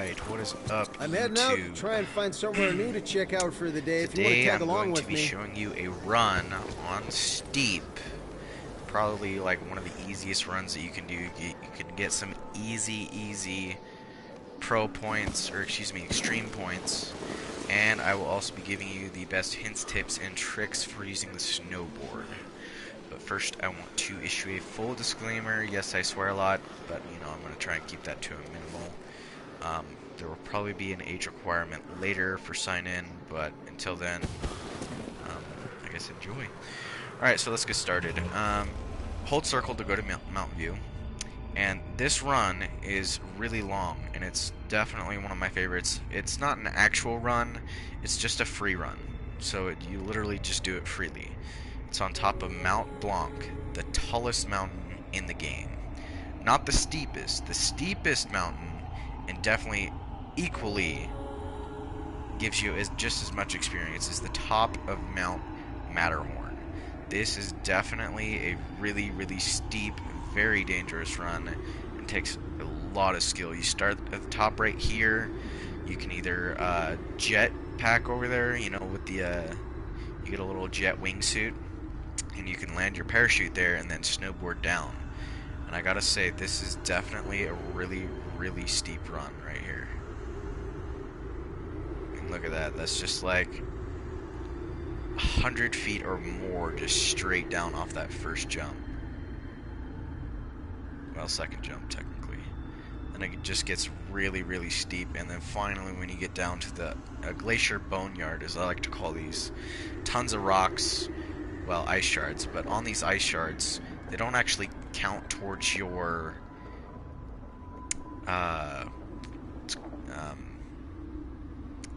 Alright, what is up, I'm heading out to YouTube? try and find somewhere new to check out for the day if you want to Today tag I'm along going to with be me. showing you a run on Steep. Probably like one of the easiest runs that you can do. You can get some easy pro points, or excuse me, extreme points. And I will also be giving you the best hints, tips, and tricks for using the snowboard. But first, I want to issue a full disclaimer. Yes, I swear a lot, but you know, I'm going to try and keep that to a minimal. There will probably be an age requirement later for sign-in, but until then, I guess enjoy. Alright, so let's get started. Hold circle to go to Mountain View. And this run is really long, and it's definitely one of my favorites. It's not an actual run, it's just a free run. So you literally just do it freely. It's on top of Mount Blanc, the tallest mountain in the game. Not the steepest. The steepest mountain, and definitely equally gives you just as much experience, as the top of Mount Matterhorn. This is definitely a really steep, very dangerous run, and takes a lot of skill. You start at the top right here. You can either jet pack over there, you know, with the you get a little jet wingsuit, and you can land your parachute there and then snowboard down. And I gotta say, this is definitely a really steep run right here. And look at that, that's just like 100 feet or more just straight down off that first jump. Well, second jump technically. And it just gets really steep, and then finally when you get down to the glacier boneyard, as I like to call these, tons of rocks, well, ice shards, but on these ice shards, they don't actually count towards your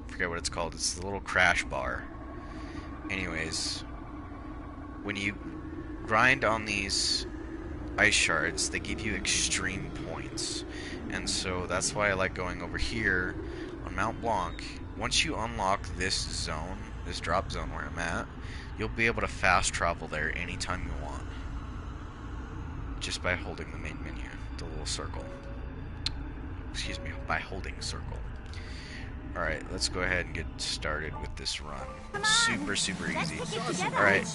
forget what it's called. It's the little crash bar. Anyways, when you grind on these ice shards, they give you extreme points, and so that's why I like going over here on Mount Blanc. Once you unlock this zone, this drop zone where I'm at, you'll be able to fast travel there anytime you want, just by holding the main menu, the little circle. Excuse me, by holding circle. Alright, let's go ahead and get started with this run. Super easy. Alright,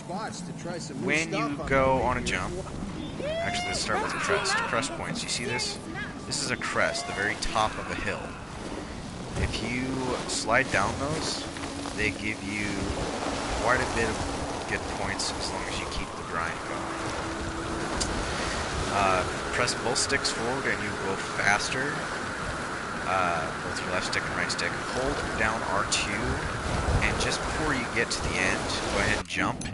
when you go on a jump, actually let's start with the crest points. You see this? This is a crest, the very top of a hill. If you slide down those, they give you quite a bit of good points as long as you keep the grind going. Press both sticks forward and you will go faster. Both your left stick and right stick. Hold down R2, and just before you get to the end, go ahead and jump,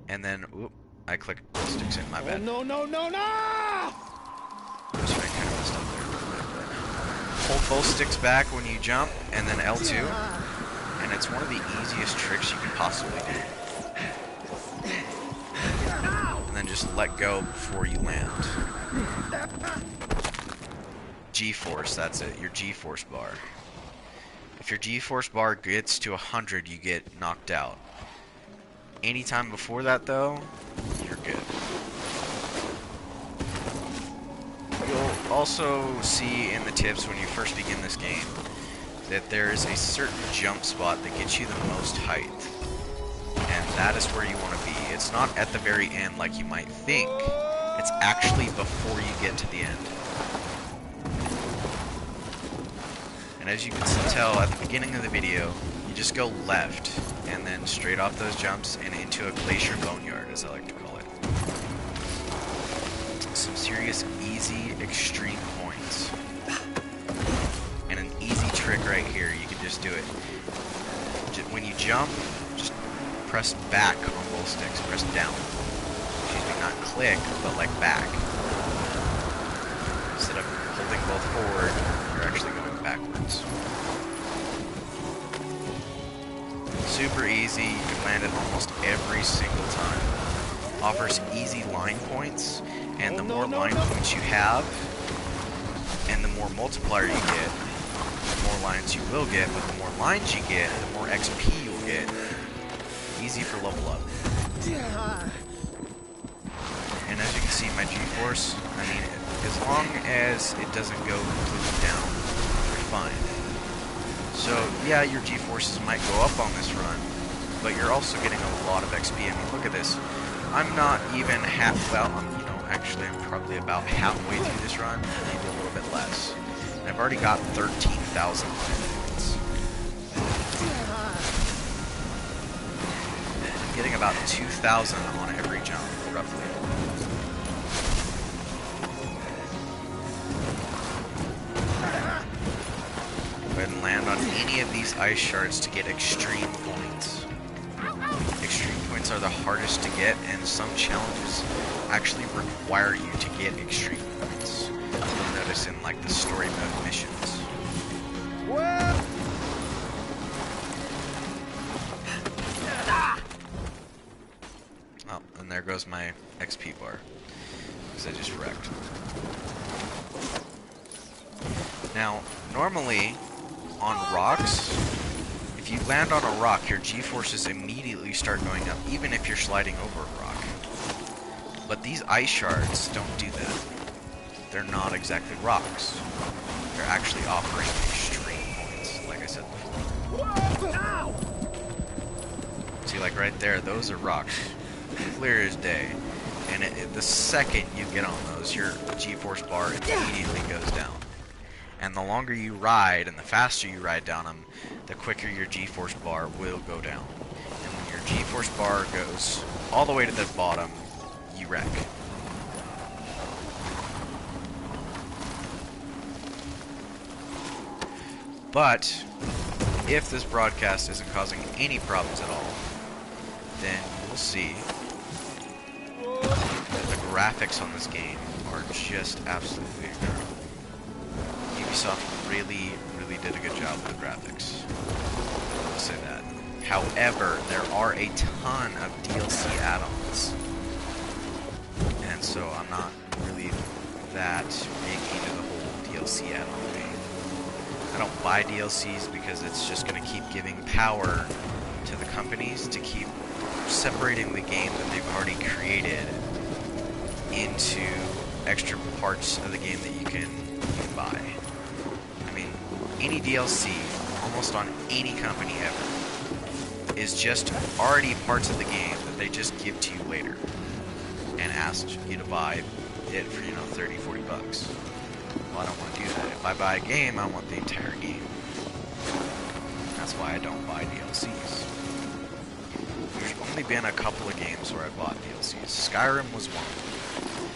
and then, oop, I clicked both sticks in, my bad. Oh, no! So I kind of messed up there a little bit, but hold both sticks back when you jump, and then L2, and it's one of the easiest tricks you can possibly do. And then just let go before you land. G-force, that's it, your G-force bar. If your G-force bar gets to 100, you get knocked out. Anytime before that, though, you're good. You'll also see in the tips when you first begin this game that there is a certain jump spot that gets you the most height. And that is where you want to be. It's not at the very end like you might think. It's actually before you get to the end. And as you can tell at the beginning of the video, you just go left and then straight off those jumps and into a glacier boneyard, as I like to call it. Some serious easy extreme points. And an easy trick right here, you can just do it. When you jump, just press back on both sticks, press down. Excuse me, not click, but like back. Instead of holding both forward, you're actually going backwards. Super easy, you can land it almost every single time. Offers easy line points, and the more line points you have, and the more multiplier you get, the more lines you will get, but the more lines you get, the more XP you'll get. Easy for level up. And as you can see, my G-force, I mean, as long as it doesn't go completely down, you're fine. So yeah, your G-forces might go up on this run, but you're also getting a lot of XP. I mean, look at this. I'm not even half, well, actually I'm probably about halfway through this run, maybe a little bit less. And I've already got 13,000 points. And I'm getting about 2,000 on every jump, roughly. Go ahead and land on any of these ice shards to get extreme points. Extreme points are the hardest to get, and some challenges actually require you to get extreme points. You'll notice in like the story mode missions. Oh, and there goes my XP bar, because I just wrecked. Now, normally on rocks, if you land on a rock, your G-forces immediately start going up, even if you're sliding over a rock. But these ice shards don't do that. They're not exactly rocks. They're actually offering extreme points, like I said before. See, like right there, those are rocks. Clear as day. And the second you get on those, your G-force bar immediately goes down. And the longer you ride, and the faster you ride down them, the quicker your G-force bar will go down. And when your G-force bar goes all the way to the bottom, you wreck. But if this broadcast isn't causing any problems at all, then you'll see that the graphics on this game are just absolutely incredible. Ubisoft really did a good job with the graphics. I'll say that. However, there are a ton of DLC add-ons. And so I'm not really that big into the whole DLC add-on thing. I don't buy DLCs because it's just going to keep giving power to the companies to keep separating the game that they've already created into extra parts of the game that you can buy. I mean, any DLC, almost on any company ever, is just already parts of the game that they just give to you later and ask you to buy it for, 30, 40 bucks. Well, I don't want to do that. If I buy a game, I want the entire game. That's why I don't buy DLCs. There's only been a couple of games where I bought DLCs. Skyrim was one.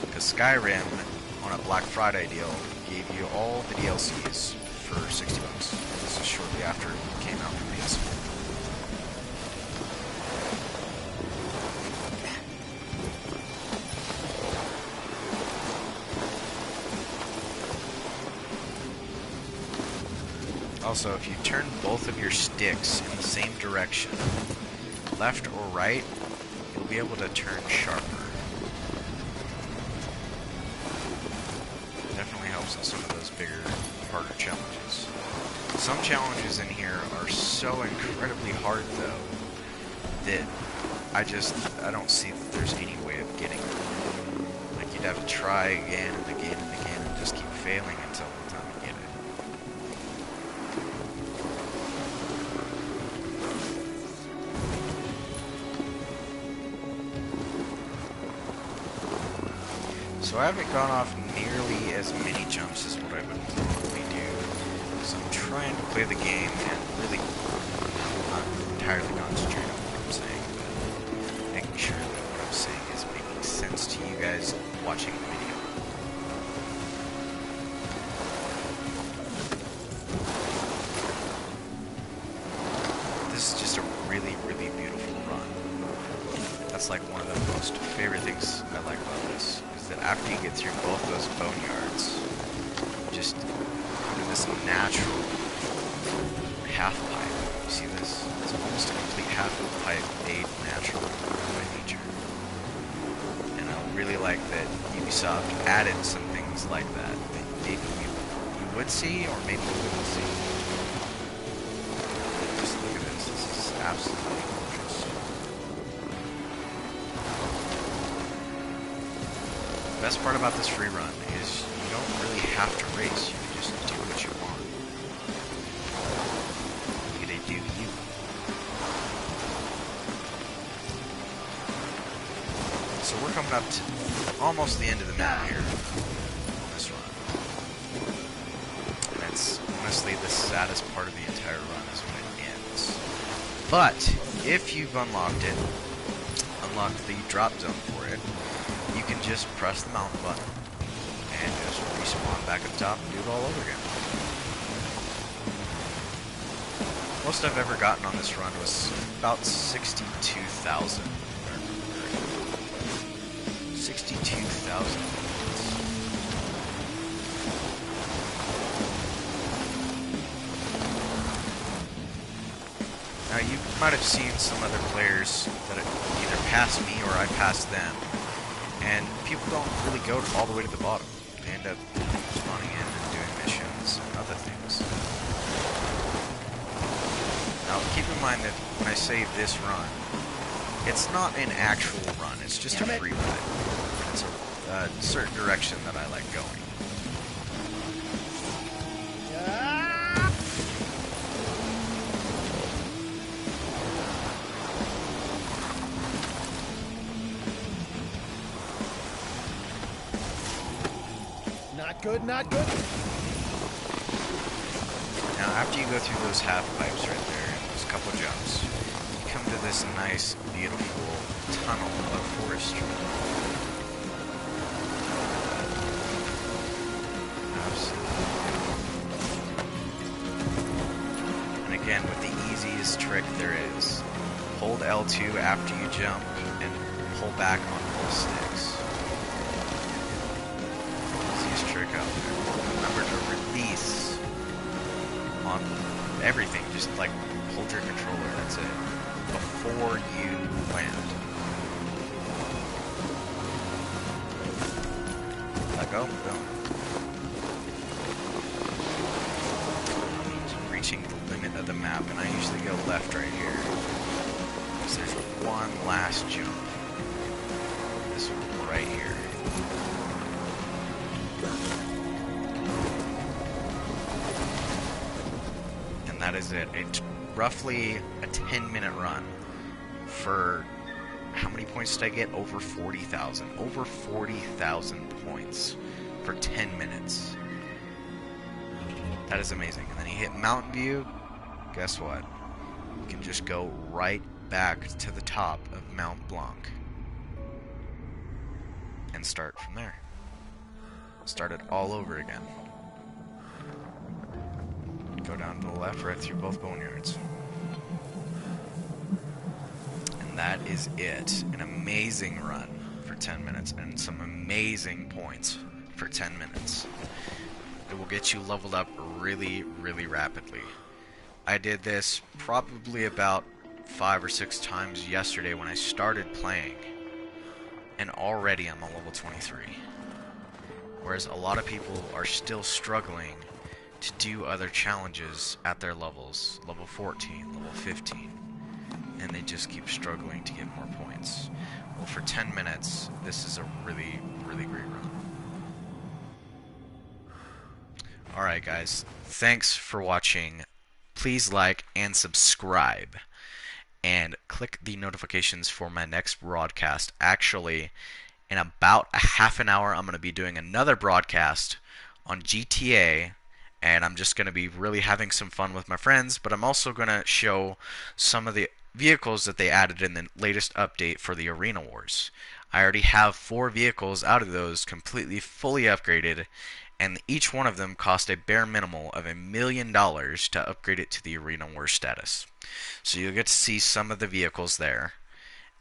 Because Skyrim, on a Black Friday deal, gave you all the DLCs for 60 bucks. This is shortly after it came out for PS4. Also, if you turn both of your sticks in the same direction, left or right, you'll be able to turn sharper. Definitely helps in some of those bigger, harder challenges. Some challenges in here are so incredibly hard, though, that I don't see that there's any way of getting them. Like, you'd have to try again and again and again and just keep failing until the time you get it. So I haven't gone off nearly as many jumps as what I would normally do. So I'm trying to play the game and really not entirely concentrate on what I'm saying, but making sure that what I'm saying is making sense to you guys watching the video. This is just a really beautiful run. That's like one of the most favorite things I like about this. That after you get through both those boneyards, just come to this natural half pipe. You see this? It's almost a complete half pipe made natural by nature. And I really like that Ubisoft added some things like that maybe you would see or maybe you wouldn't see. Just look at this. This is absolutely gorgeous. The best part about this free run is you don't really have to race, you can just do what you want. So we're coming up to almost the end of the map here on this run. And it's honestly the saddest part of the entire run is when it ends. But if you've unlocked the drop zone for it, you can just press the mountain button and just respawn back at the top and do it all over again. Most I've ever gotten on this run was about 62,000. 62,000. Now you might have seen some other players that either passed me or I passed them, and people don't really go all the way to the bottom. They end up spawning in and doing missions and other things. Now keep in mind that when I say this run, it's not an actual run, it's just a free ride. It's a certain direction that I like going. Not good, not good. Now after you go through those half pipes right there, and those couple jumps, you come to this nice, beautiful tunnel of forestry. And again, with the easiest trick there is, hold L2 after you jump and pull back on both sticks. Easiest trick out there. Remember to release on everything, just like hold your controller, that's it, before you land. Let go, boom. Reaching the limit of the map, and I usually go left right here. Because there's one last jump. This one right here. And that is it. It's roughly a 10-minute run for... How many points did I get? Over 40,000. Over 40,000 points for 10 minutes. That is amazing. And then you hit Mountain View, guess what? You can just go right back to the top of Mount Blanc and start from there. Start it all over again. Go down to the left, right through both boneyards. And that is it. An amazing run for 10 minutes and some amazing points for 10 minutes. It will get you leveled up really, really rapidly. I did this probably about 5 or 6 times yesterday when I started playing, and already I'm on level 23. Whereas a lot of people are still struggling to do other challenges at their levels, level 14, level 15, and they just keep struggling to get more points. Well, for 10 minutes, this is a really, really great run. Alright guys, thanks for watching. Please like and subscribe. And click the notifications for my next broadcast. Actually, in about a half an hour, I'm going to be doing another broadcast on GTA. And I'm just going to be really having some fun with my friends. But I'm also going to show some of the vehicles that they added in the latest update for the Arena Wars. I already have 4 vehicles out of those completely fully upgraded, and each one of them cost a bare minimal of $1 million to upgrade it to the Arena Wars status. So you'll get to see some of the vehicles there,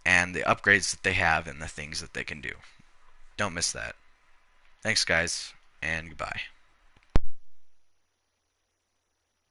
and the upgrades that they have and the things that they can do. Don't miss that. Thanks guys, and goodbye.